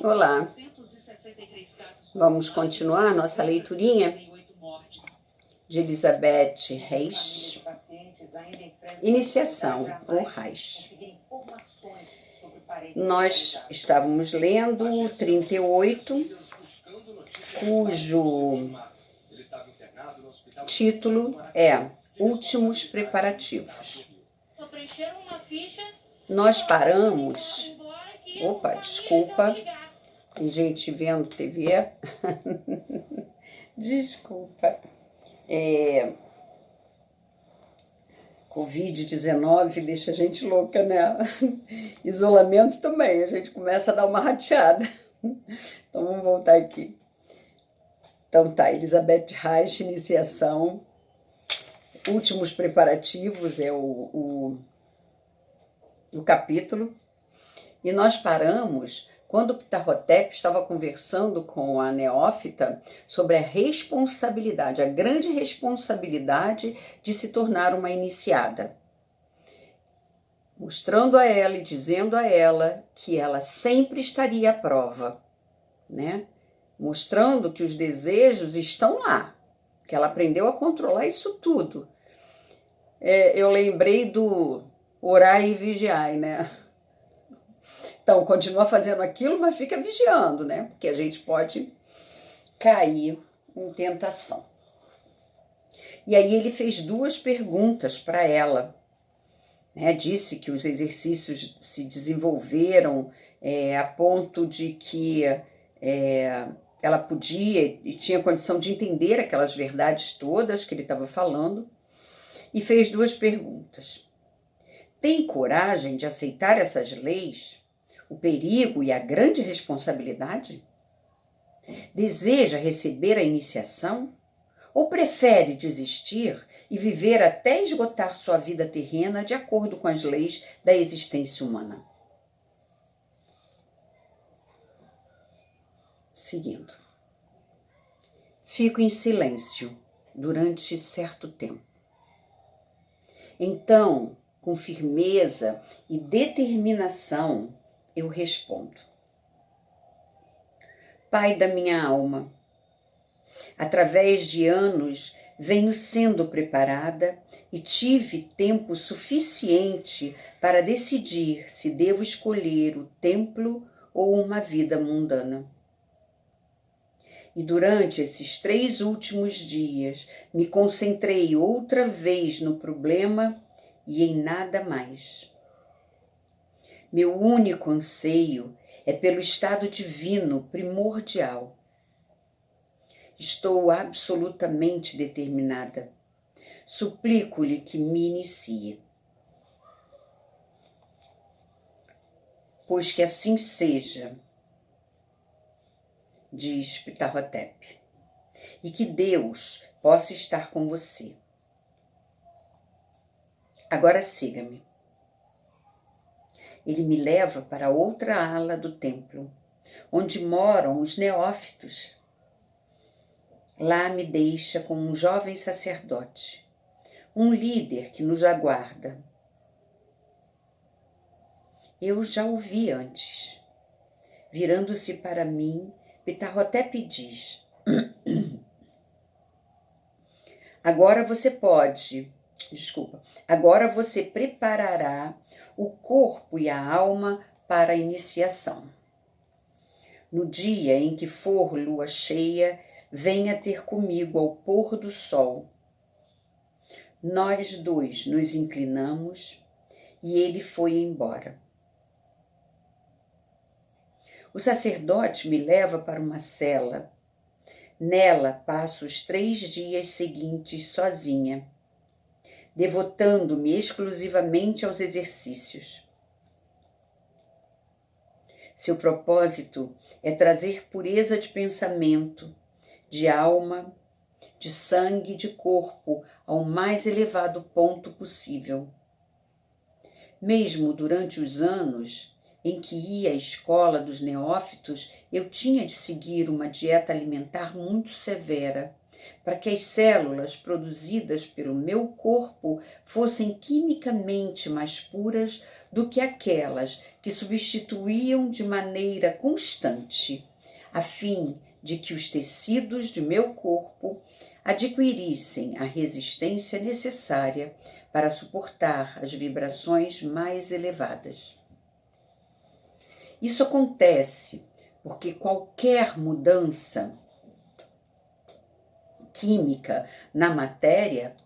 Olá, vamos continuar nossa leiturinha de Elizabeth Reis, Iniciação ou Reis. Nós estávamos lendo o 38, cujo título é Últimos Preparativos. Nós paramos... Opa, desculpa. Tem gente vendo TV. Desculpa. Covid-19 deixa a gente louca, né? Isolamento também, a gente começa a dar uma rateada. Então vamos voltar aqui. Então tá, Elizabeth Reis, Iniciação, Últimos Preparativos é o capítulo. E nós paramos quando o Ptah Hotep estava conversando com a neófita sobre a responsabilidade, a grande responsabilidade de se tornar uma iniciada. Mostrando a ela e dizendo a ela que ela sempre estaria à prova, né? Mostrando que os desejos estão lá, que ela aprendeu a controlar isso tudo. Eu lembrei do orai e vigiai, né? Então, continua fazendo aquilo, mas fica vigiando, né? Porque a gente pode cair em tentação. E aí ele fez duas perguntas para ela, né? Disse que os exercícios se desenvolveram a ponto de que ela podia e tinha condição de entender aquelas verdades todas que ele estava falando, e fez duas perguntas. Tem coragem de aceitar essas leis? O perigo e a grande responsabilidade? Deseja receber a iniciação? Ou prefere desistir e viver até esgotar sua vida terrena de acordo com as leis da existência humana? Seguindo. Fico em silêncio durante certo tempo. Então, com firmeza e determinação, eu respondo. Pai da minha alma, através de anos venho sendo preparada e tive tempo suficiente para decidir se devo escolher o templo ou uma vida mundana. E durante esses 3 últimos dias me concentrei outra vez no problema e em nada mais. Meu único anseio é pelo estado divino primordial. Estou absolutamente determinada. Suplico-lhe que me inicie. Pois que assim seja, diz Ptah Hotep, e que Deus possa estar com você. Agora siga-me. Ele me leva para outra ala do templo, onde moram os neófitos. Lá me deixa com um jovem sacerdote, um líder que nos aguarda. Eu já o vi antes. Virando-se para mim, Ptah Hotep diz: Agora você preparará o corpo e a alma para a iniciação. No dia em que for lua cheia, venha ter comigo ao pôr do sol. Nós dois nos inclinamos e ele foi embora. O sacerdote me leva para uma cela. Nela passo os 3 dias seguintes sozinha, devotando-me exclusivamente aos exercícios. Seu propósito é trazer pureza de pensamento, de alma, de sangue e de corpo ao mais elevado ponto possível. Mesmo durante os anos em que ia à escola dos neófitos, eu tinha de seguir uma dieta alimentar muito severa, para que as células produzidas pelo meu corpo fossem quimicamente mais puras do que aquelas que substituíam de maneira constante, a fim de que os tecidos de meu corpo adquirissem a resistência necessária para suportar as vibrações mais elevadas. Isso acontece porque qualquer mudança química na matéria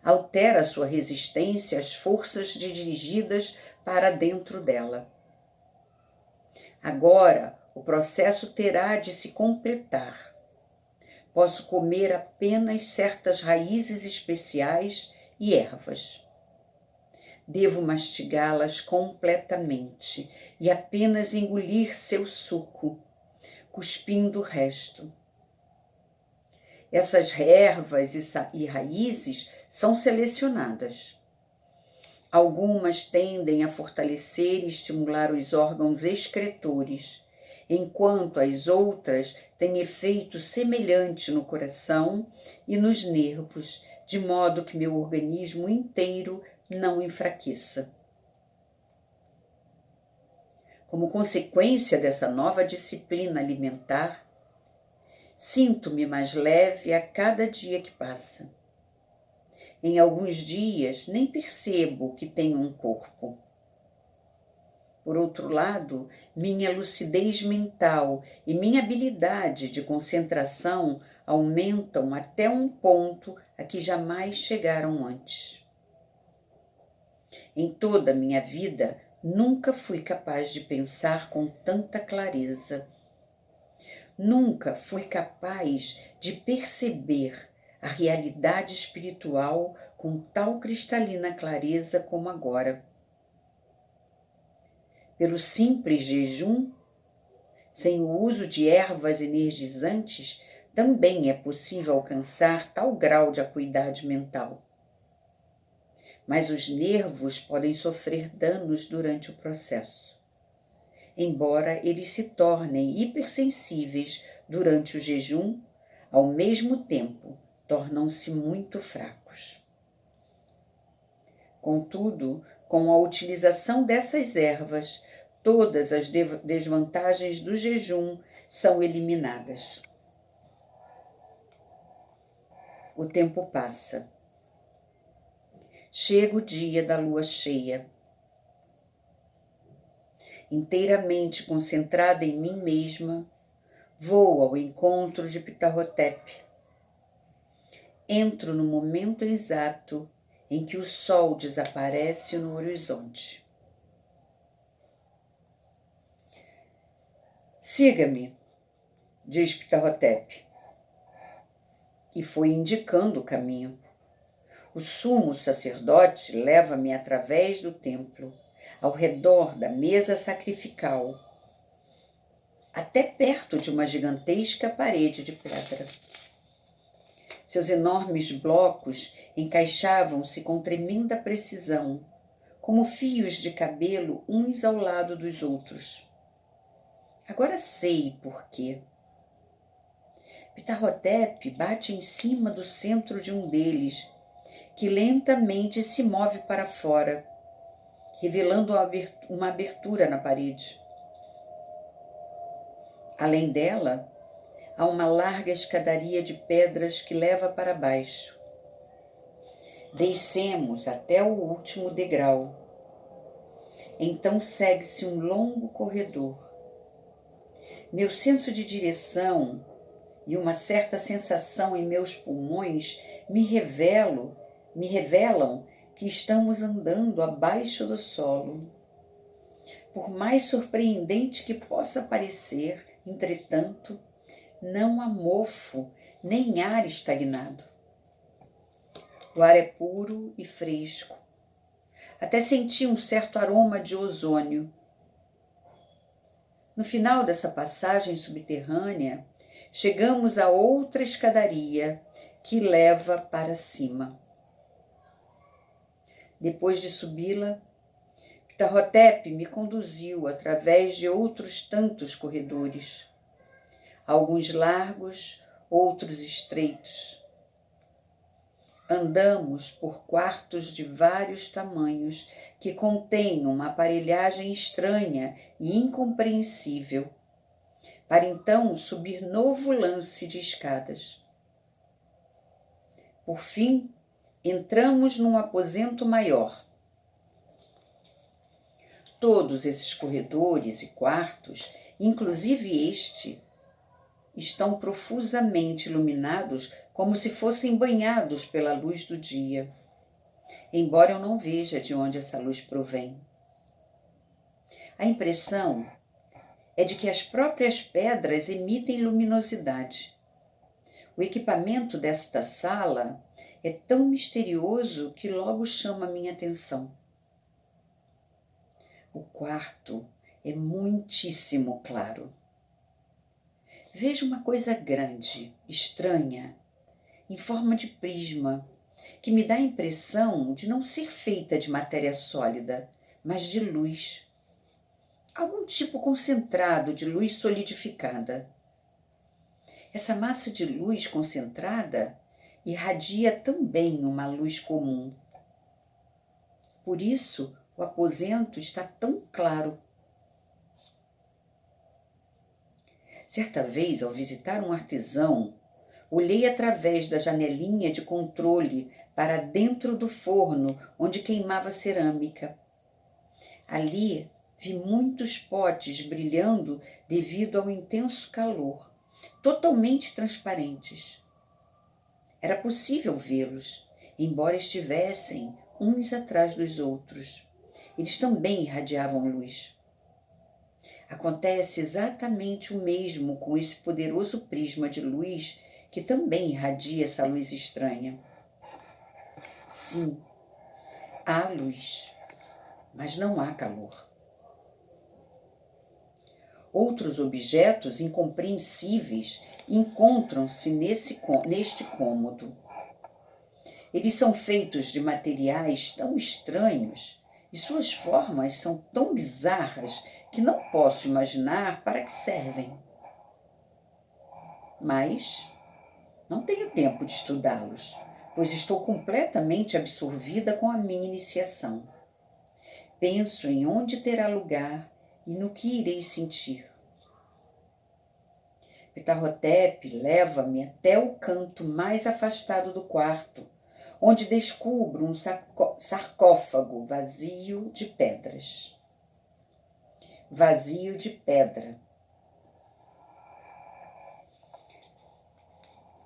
altera sua resistência às forças dirigidas para dentro dela. Agora, o processo terá de se completar. Posso comer apenas certas raízes especiais e ervas. Devo mastigá-las completamente e apenas engolir seu suco, cuspindo o resto. Essas ervas e raízes são selecionadas. Algumas tendem a fortalecer e estimular os órgãos excretores, enquanto as outras têm efeito semelhante no coração e nos nervos, de modo que meu organismo inteiro não enfraqueça. Como consequência dessa nova disciplina alimentar, sinto-me mais leve a cada dia que passa. Em alguns dias, nem percebo que tenho um corpo. Por outro lado, minha lucidez mental e minha habilidade de concentração aumentam até um ponto a que jamais chegaram antes. Em toda a minha vida, nunca fui capaz de pensar com tanta clareza. Nunca fui capaz de perceber a realidade espiritual com tal cristalina clareza como agora. Pelo simples jejum, sem o uso de ervas energizantes, também é possível alcançar tal grau de acuidade mental. Mas os nervos podem sofrer danos durante o processo. Embora eles se tornem hipersensíveis durante o jejum, ao mesmo tempo tornam-se muito fracos. Contudo, com a utilização dessas ervas, todas as desvantagens do jejum são eliminadas. O tempo passa. Chega o dia da lua cheia. Inteiramente concentrada em mim mesma, vou ao encontro de Ptah-hotep. Entro no momento exato em que o sol desaparece no horizonte. Siga-me, diz Ptah-hotep, e foi indicando o caminho. O sumo sacerdote leva-me através do templo, ao redor da mesa sacrificial, até perto de uma gigantesca parede de pedra. Seus enormes blocos encaixavam-se com tremenda precisão, como fios de cabelo uns ao lado dos outros. Agora sei por quê. Ptah-hotep bate em cima do centro de um deles, que lentamente se move para fora, revelando uma abertura na parede. Além dela, há uma larga escadaria de pedras que leva para baixo. Descemos até o último degrau. Então segue-se um longo corredor. Meu senso de direção e uma certa sensação em meus pulmões me revelam que estamos andando abaixo do solo. Por mais surpreendente que possa parecer, entretanto, não há mofo nem ar estagnado. O ar é puro e fresco. Até senti um certo aroma de ozônio. No final dessa passagem subterrânea, chegamos a outra escadaria que leva para cima. Depois de subi-la, Ptah-hotep me conduziu através de outros tantos corredores, alguns largos, outros estreitos, andamos por quartos de vários tamanhos que contêm uma aparelhagem estranha e incompreensível, para então subir novo lance de escadas. Por fim, entramos num aposento maior. Todos esses corredores e quartos, inclusive este, estão profusamente iluminados como se fossem banhados pela luz do dia, embora eu não veja de onde essa luz provém. A impressão é de que as próprias pedras emitem luminosidade. O equipamento desta sala é tão misterioso que logo chama minha atenção. O quarto é muitíssimo claro. Vejo uma coisa grande, estranha, em forma de prisma, que me dá a impressão de não ser feita de matéria sólida, mas de luz. Algum tipo concentrado de luz solidificada. Essa massa de luz concentrada irradia também uma luz comum. Por isso, o aposento está tão claro. Certa vez, ao visitar um artesão, olhei através da janelinha de controle para dentro do forno onde queimava cerâmica. Ali vi muitos potes brilhando devido ao intenso calor, totalmente transparentes. Era possível vê-los, embora estivessem uns atrás dos outros. Eles também irradiavam luz. Acontece exatamente o mesmo com esse poderoso prisma de luz que também irradia essa luz estranha. Sim, há luz, mas não há calor. Outros objetos incompreensíveis encontram-se neste cômodo. Eles são feitos de materiais tão estranhos e suas formas são tão bizarras que não posso imaginar para que servem. Mas não tenho tempo de estudá-los, pois estou completamente absorvida com a minha iniciação. Penso em onde terá lugar e no que irei sentir. Ptah-hotep leva-me até o canto mais afastado do quarto, onde descubro um sarcófago vazio de pedras. Vazio de pedra.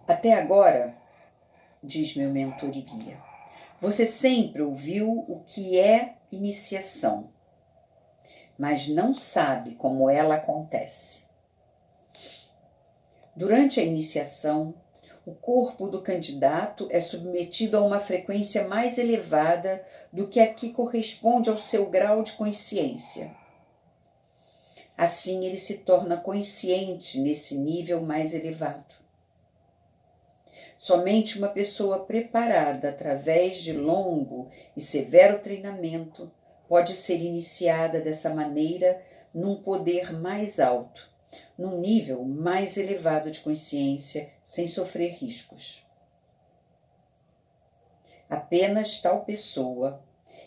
Até agora, diz meu mentor e guia, você sempre ouviu o que é iniciação, mas não sabe como ela acontece. Durante a iniciação, o corpo do candidato é submetido a uma frequência mais elevada do que a que corresponde ao seu grau de consciência. Assim, ele se torna consciente nesse nível mais elevado. Somente uma pessoa preparada através de longo e severo treinamento pode ser iniciada dessa maneira num poder mais alto, num nível mais elevado de consciência, sem sofrer riscos. Apenas tal pessoa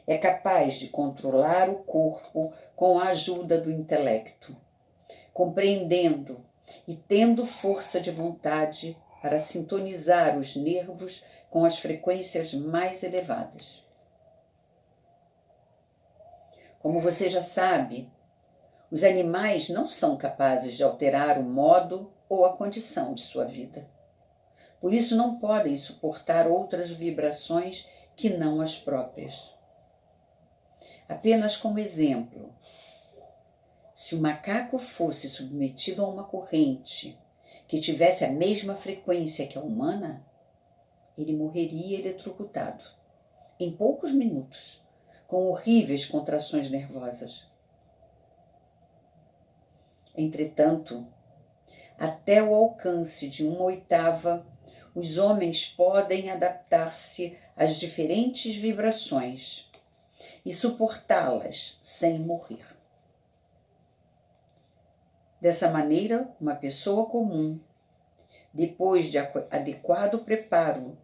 é capaz de controlar o corpo com a ajuda do intelecto, compreendendo e tendo força de vontade para sintonizar os nervos com as frequências mais elevadas. Como você já sabe, os animais não são capazes de alterar o modo ou a condição de sua vida. Por isso não podem suportar outras vibrações que não as próprias. Apenas como exemplo, se o macaco fosse submetido a uma corrente que tivesse a mesma frequência que a humana, ele morreria eletrocutado em poucos minutos, com horríveis contrações nervosas. Entretanto, até o alcance de 1/8, os homens podem adaptar-se às diferentes vibrações e suportá-las sem morrer. Dessa maneira, uma pessoa comum, depois de adequado preparo,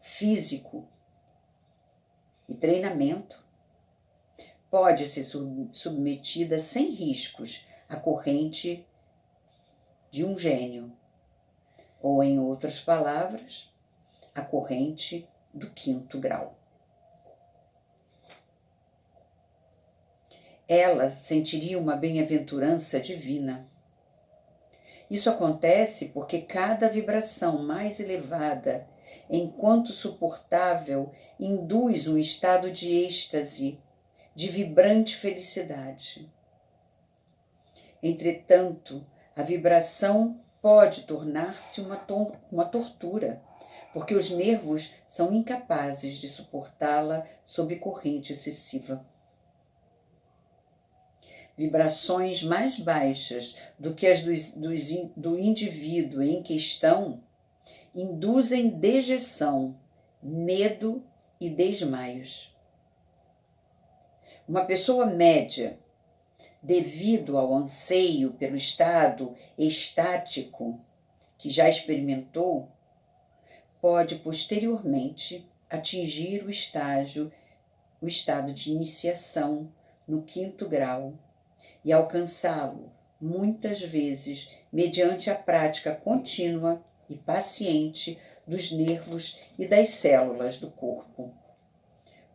físico e treinamento, pode ser submetida sem riscos à corrente de um gênio, ou, em outras palavras, a corrente do 5º grau. Ela sentiria uma bem-aventurança divina. Isso acontece porque cada vibração mais elevada, enquanto suportável, induz um estado de êxtase, de vibrante felicidade. Entretanto, a vibração pode tornar-se uma tortura, porque os nervos são incapazes de suportá-la sob corrente excessiva. Vibrações mais baixas do que as do indivíduo em questão induzem dejeção, medo e desmaios. Uma pessoa média, devido ao anseio pelo estado estático que já experimentou, pode posteriormente atingir o estado de iniciação no 5º grau e alcançá-lo, muitas vezes, mediante a prática contínua e paciente dos nervos e das células do corpo,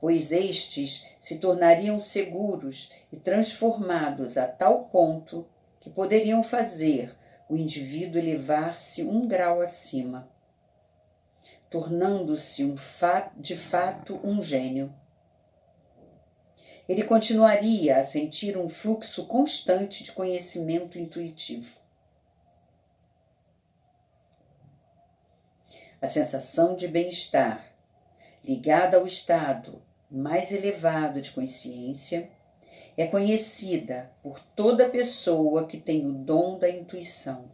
pois estes se tornariam seguros e transformados a tal ponto que poderiam fazer o indivíduo elevar-se 1 grau acima, tornando-se de fato um gênio. Ele continuaria a sentir um fluxo constante de conhecimento intuitivo. A sensação de bem-estar, ligada ao estado mais elevado de consciência, é conhecida por toda pessoa que tem o dom da intuição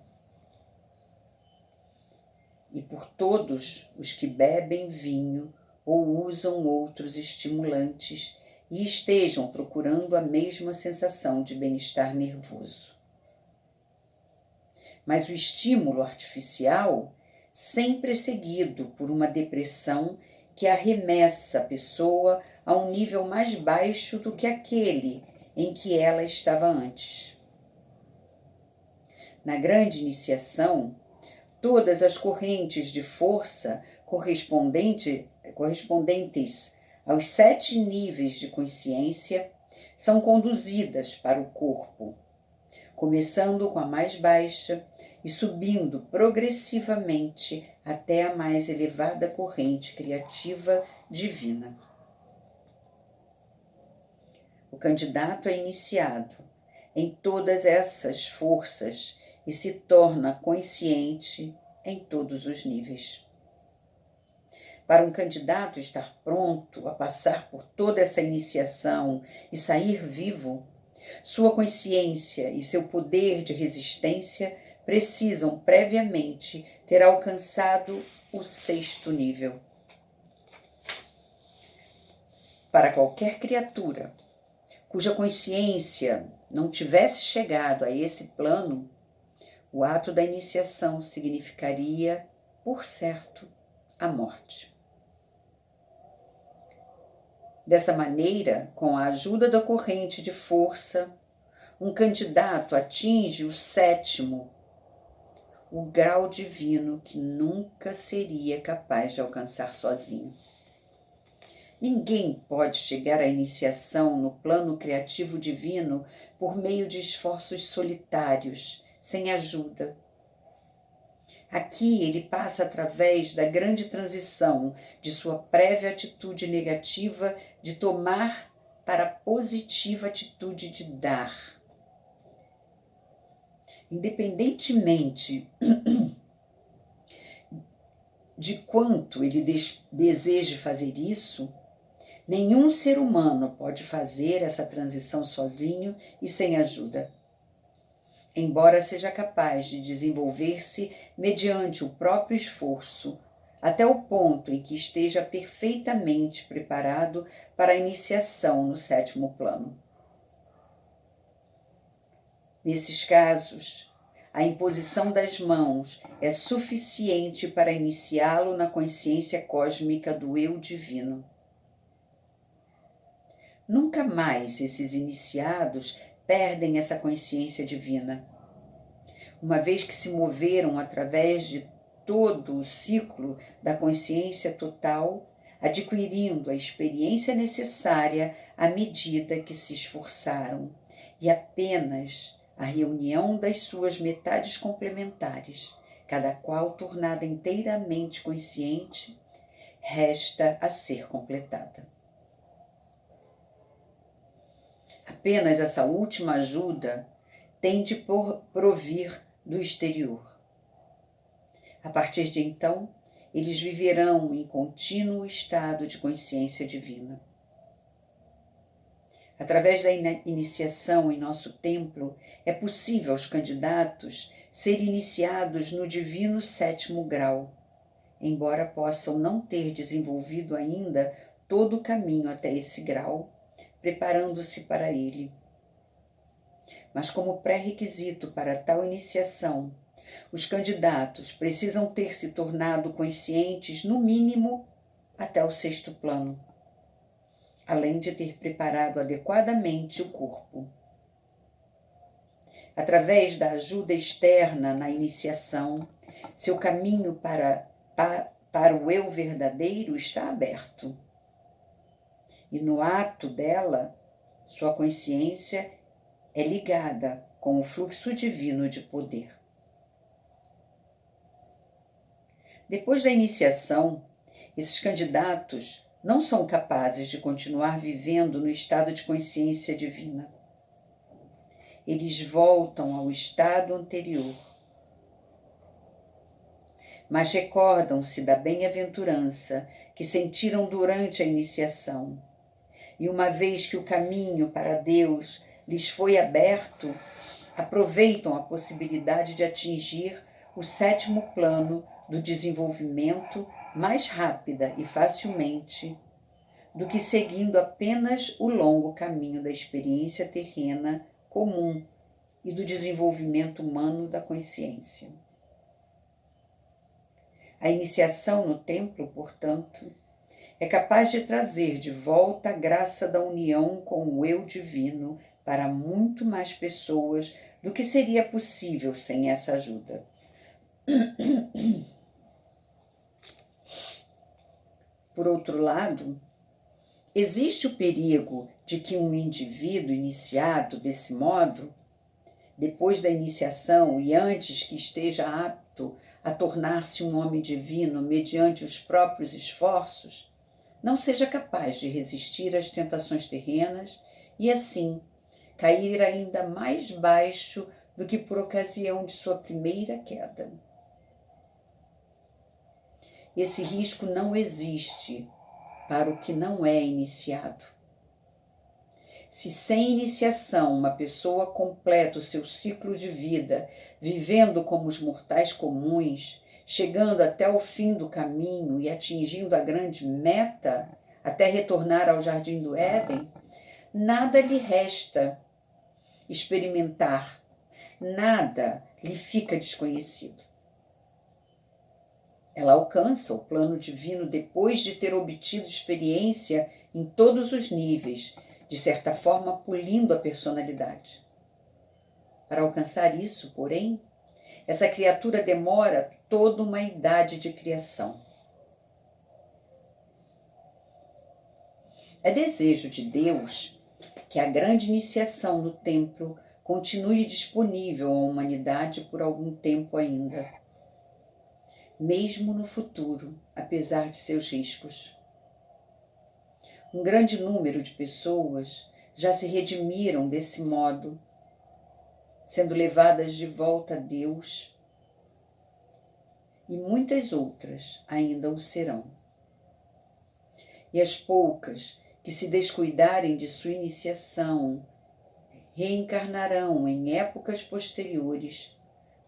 e por todos os que bebem vinho ou usam outros estimulantes e estejam procurando a mesma sensação de bem-estar nervoso. Mas o estímulo artificial sempre é seguido por uma depressão que arremessa a pessoa a um nível mais baixo do que aquele em que ela estava antes. Na grande iniciação, todas as correntes de força correspondentes aos 7 níveis de consciência são conduzidas para o corpo, começando com a mais baixa e subindo progressivamente até a mais elevada corrente criativa divina. O candidato é iniciado em todas essas forças e se torna consciente em todos os níveis. Para um candidato estar pronto a passar por toda essa iniciação e sair vivo, sua consciência e seu poder de resistência precisam previamente ter alcançado o 6º nível. Para qualquer criatura cuja consciência não tivesse chegado a esse plano, o ato da iniciação significaria, por certo, a morte. Dessa maneira, com a ajuda da corrente de força, um candidato atinge o 7º, o grau divino que nunca seria capaz de alcançar sozinho. Ninguém pode chegar à iniciação no plano criativo divino por meio de esforços solitários, sem ajuda. Aqui ele passa através da grande transição de sua prévia atitude negativa de tomar para a positiva atitude de dar. Independentemente de quanto ele deseje fazer isso, nenhum ser humano pode fazer essa transição sozinho e sem ajuda. Embora seja capaz de desenvolver-se mediante o próprio esforço, até o ponto em que esteja perfeitamente preparado para a iniciação no 7º plano. Nesses casos, a imposição das mãos é suficiente para iniciá-lo na consciência cósmica do eu divino. Nunca mais esses iniciados perdem essa consciência divina. Uma vez que se moveram através de todo o ciclo da consciência total, adquirindo a experiência necessária à medida que se esforçaram, e apenas a reunião das suas metades complementares, cada qual tornada inteiramente consciente, resta a ser completada. Apenas essa última ajuda tem de provir do exterior. A partir de então, eles viverão em contínuo estado de consciência divina. Através da iniciação em nosso templo, é possível aos candidatos serem iniciados no divino 7º grau, embora possam não ter desenvolvido ainda todo o caminho até esse grau, preparando-se para ele. Mas como pré-requisito para tal iniciação, os candidatos precisam ter se tornado conscientes, no mínimo, até o 6º plano, além de ter preparado adequadamente o corpo. Através da ajuda externa na iniciação, seu caminho para o eu verdadeiro está aberto. E no ato dela, sua consciência é ligada com o fluxo divino de poder. Depois da iniciação, esses candidatos não são capazes de continuar vivendo no estado de consciência divina. Eles voltam ao estado anterior, mas recordam-se da bem-aventurança que sentiram durante a iniciação. E uma vez que o caminho para Deus lhes foi aberto, aproveitam a possibilidade de atingir o 7º plano do desenvolvimento mais rápida e facilmente do que seguindo apenas o longo caminho da experiência terrena comum e do desenvolvimento humano da consciência. A iniciação no templo, portanto, é capaz de trazer de volta a graça da união com o eu divino para muito mais pessoas do que seria possível sem essa ajuda. Por outro lado, existe o perigo de que um indivíduo iniciado desse modo, depois da iniciação e antes que esteja apto a tornar-se um homem divino mediante os próprios esforços, não seja capaz de resistir às tentações terrenas e, assim, cair ainda mais baixo do que por ocasião de sua primeira queda. Esse risco não existe para o que não é iniciado. Se sem iniciação uma pessoa completa o seu ciclo de vida, vivendo como os mortais comuns, chegando até o fim do caminho e atingindo a grande meta, até retornar ao Jardim do Éden, nada lhe resta experimentar, nada lhe fica desconhecido. Ela alcança o plano divino depois de ter obtido experiência em todos os níveis, de certa forma polindo a personalidade. Para alcançar isso, porém, essa criatura demora toda uma idade de criação. É desejo de Deus que a grande iniciação no templo continue disponível à humanidade por algum tempo ainda, mesmo no futuro, apesar de seus riscos. Um grande número de pessoas já se redimiram desse modo, sendo levadas de volta a Deus, e muitas outras ainda o serão. E as poucas que se descuidarem de sua iniciação reencarnarão em épocas posteriores,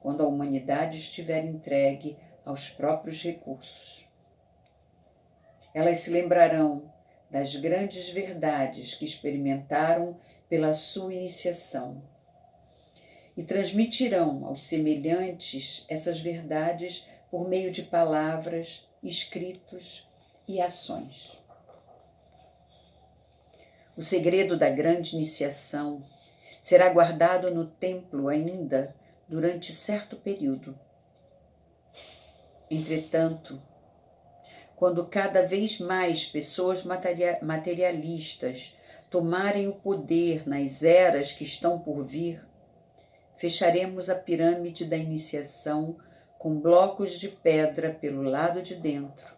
quando a humanidade estiver entregue aos próprios recursos. Elas se lembrarão das grandes verdades que experimentaram pela sua iniciação e transmitirão aos semelhantes essas verdades por meio de palavras, escritos e ações. O segredo da grande iniciação será guardado no templo ainda durante certo período. Entretanto, quando cada vez mais pessoas materialistas tomarem o poder nas eras que estão por vir, fecharemos a pirâmide da iniciação com blocos de pedra pelo lado de dentro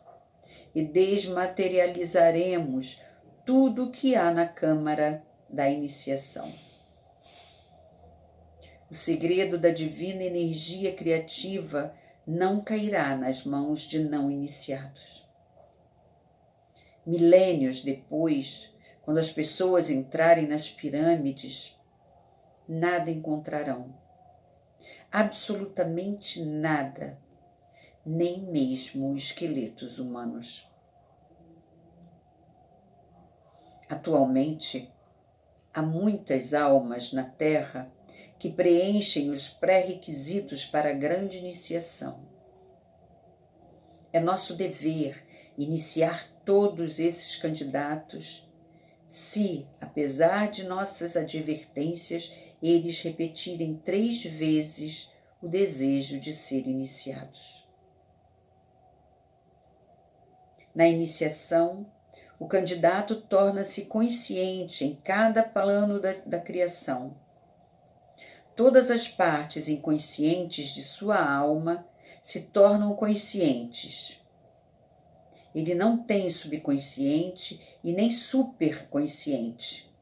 e desmaterializaremos tudo o que há na câmara da iniciação. O segredo da divina energia criativa não cairá nas mãos de não iniciados. Milênios depois, quando as pessoas entrarem nas pirâmides, nada encontrarão. Absolutamente nada, nem mesmo esqueletos humanos. Atualmente, há muitas almas na Terra que preenchem os pré-requisitos para a grande iniciação. É nosso dever iniciar todos esses candidatos se, apesar de nossas advertências, eles repetirem 3 vezes o desejo de ser iniciados. Na iniciação, o candidato torna-se consciente em cada plano da criação. Todas as partes inconscientes de sua alma se tornam conscientes. Ele não tem subconsciente e nem superconsciente.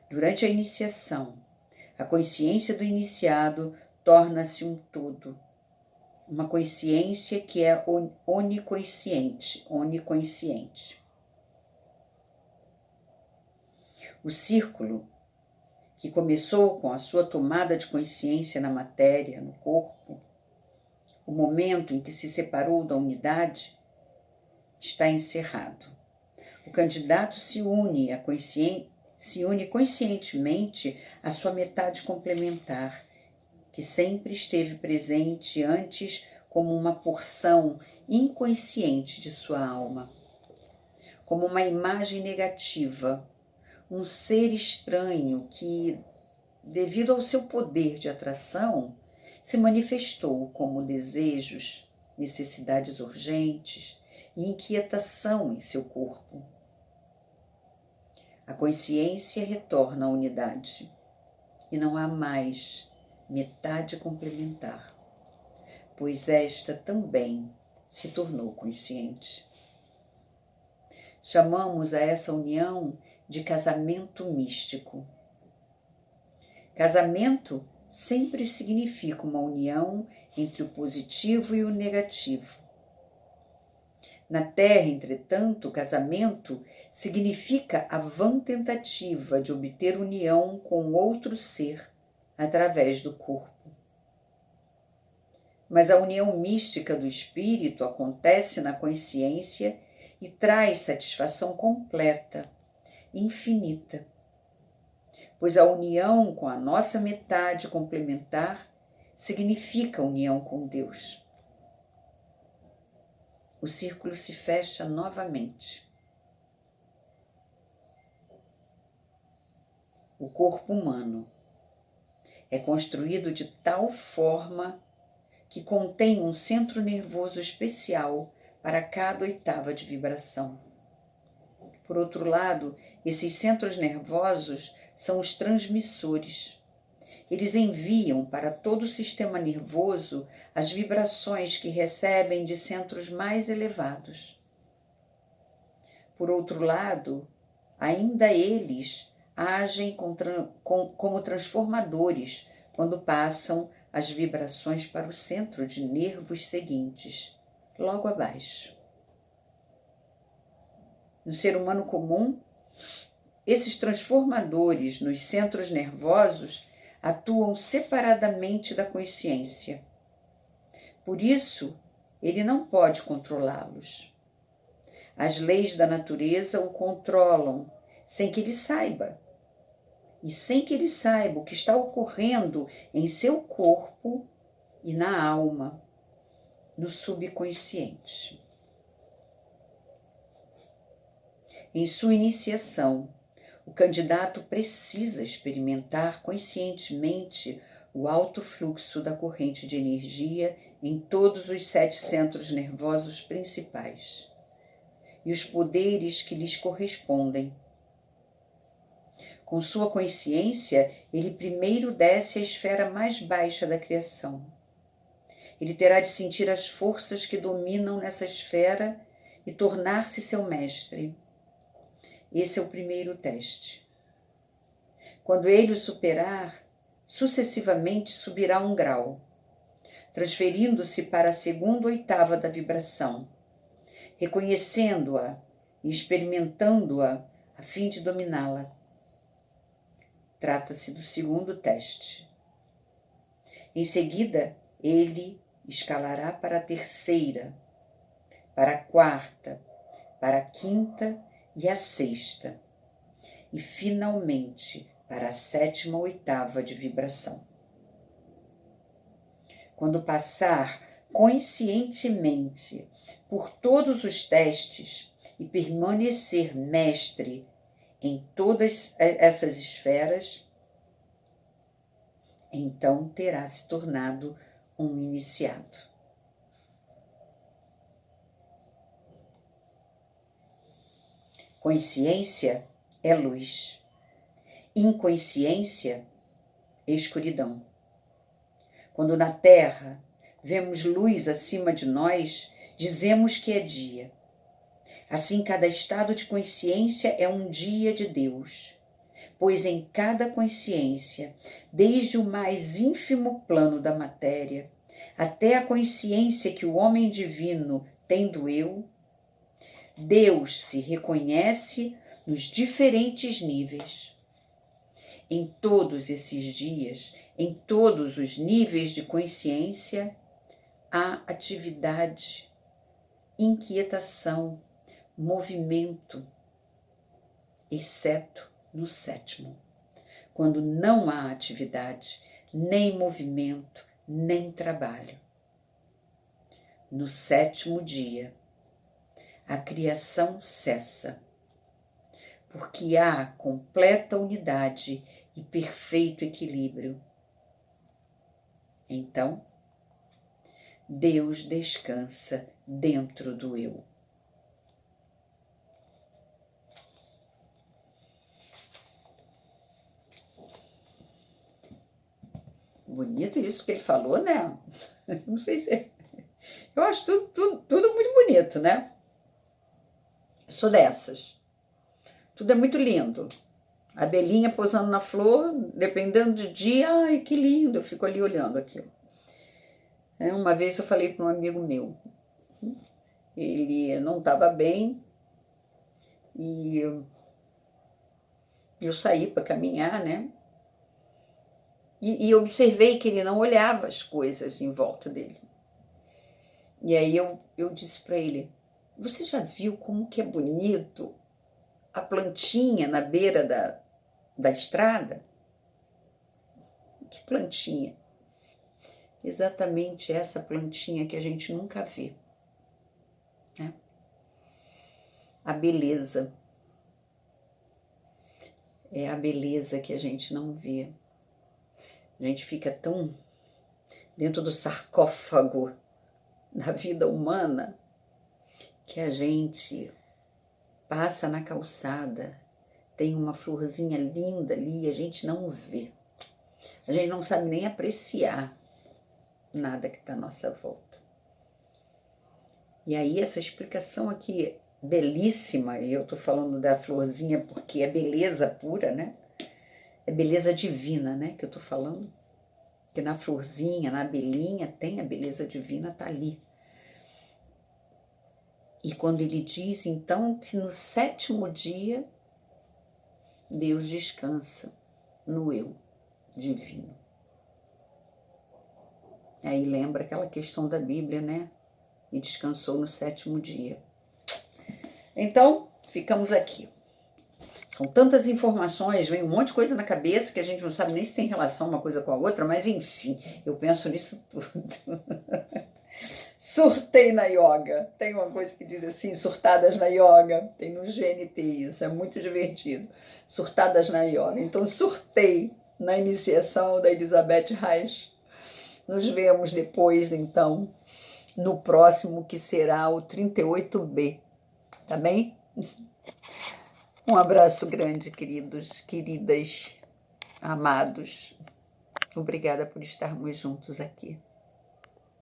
Durante a iniciação, a consciência do iniciado torna-se um todo. Uma consciência que é oniconsciente. O círculo, que começou com a sua tomada de consciência na matéria, no corpo, o momento em que se separou da unidade, está encerrado. O candidato se une conscientemente à sua metade complementar, que sempre esteve presente antes como uma porção inconsciente de sua alma, como uma imagem negativa, um ser estranho que, devido ao seu poder de atração, se manifestou como desejos, necessidades urgentes e inquietação em seu corpo. A consciência retorna à unidade e não há mais metade complementar, pois esta também se tornou consciente. Chamamos a essa união de casamento místico. Casamento sempre significa uma união entre o positivo e o negativo. Na Terra, entretanto, o casamento significa a vã tentativa de obter união com outro ser através do corpo. Mas a união mística do espírito acontece na consciência e traz satisfação completa, infinita, pois a união com a nossa metade complementar significa união com Deus. O círculo se fecha novamente. O corpo humano é construído de tal forma que contém um centro nervoso especial para cada oitava de vibração. Por outro lado, esses centros nervosos são os transmissores. Eles enviam para todo o sistema nervoso as vibrações que recebem de centros mais elevados. Por outro lado, ainda eles agem como transformadores quando passam as vibrações para o centro de nervos seguintes, logo abaixo. No ser humano comum, esses transformadores nos centros nervosos atuam separadamente da consciência. Por isso, ele não pode controlá-los. As leis da natureza o controlam sem que ele saiba. e sem que ele saiba o que está ocorrendo em seu corpo e na alma, no subconsciente. Em sua iniciação, o candidato precisa experimentar conscientemente o alto fluxo da corrente de energia em todos os 7 centros nervosos principais e os poderes que lhes correspondem. Com sua consciência, ele primeiro desce à esfera mais baixa da criação. Ele terá de sentir as forças que dominam nessa esfera e tornar-se seu mestre. Esse é o primeiro teste. Quando ele o superar, sucessivamente subirá um grau, transferindo-se para a segunda oitava da vibração, reconhecendo-a e experimentando-a a fim de dominá-la. Trata-se do segundo teste. Em seguida, ele escalará para a terceira, para a quarta, para a quinta e a sexta, e finalmente para a 7ª oitava de vibração. Quando passar conscientemente por todos os testes e permanecer mestre em todas essas esferas, então terá se tornado um iniciado. Consciência é luz. Inconsciência, escuridão. Quando na Terra vemos luz acima de nós, dizemos que é dia. Assim, cada estado de consciência é um dia de Deus, pois em cada consciência, desde o mais ínfimo plano da matéria, até a consciência que o homem divino tem do eu, Deus se reconhece nos diferentes níveis. Em todos esses dias, em todos os níveis de consciência, há atividade, inquietação, movimento, exceto no 7º, quando não há atividade, nem movimento, nem trabalho. No 7º dia, a criação cessa, porque há completa unidade e perfeito equilíbrio. Então, Deus descansa dentro do eu. Bonito isso que ele falou, né? Não sei se... Eu acho tudo muito bonito, né? Sou dessas. Tudo é muito lindo. A abelhinha posando na flor, dependendo do dia, ai, que lindo, eu fico ali olhando aquilo. Uma vez eu falei para um amigo meu, ele não estava bem e eu saí para caminhar, né? E observei que ele não olhava as coisas em volta dele. E aí eu disse para ele, você já viu como que é bonito a plantinha na beira da estrada? Que plantinha? Exatamente essa plantinha que a gente nunca vê, né? A beleza. É a beleza que a gente não vê. A gente fica tão dentro do sarcófago da vida humana que a gente passa na calçada, tem uma florzinha linda ali e a gente não vê. A gente não sabe nem apreciar nada que está à nossa volta. E aí essa explicação aqui, belíssima, e eu estou falando da florzinha porque é beleza pura, né? É beleza divina, né, que eu estou falando. Que na florzinha, na abelhinha, tem a beleza divina, está ali. E quando ele diz, então, que no 7º dia, Deus descansa no eu divino. Aí lembra aquela questão da Bíblia, né? E descansou no 7º dia. Então, ficamos aqui. São tantas informações, vem um monte de coisa na cabeça que a gente não sabe nem se tem relação uma coisa com a outra, mas enfim, eu penso nisso tudo. Surtei na yoga. Tem uma coisa que diz assim, surtadas na yoga. Tem no GNT isso, é muito divertido. Surtadas na yoga. Então, surtei na iniciação da Elizabeth Reich. Nos vemos depois, então, no próximo, que será o 38B. Tá bem? Um abraço grande, queridos, queridas, amados. Obrigada por estarmos juntos aqui.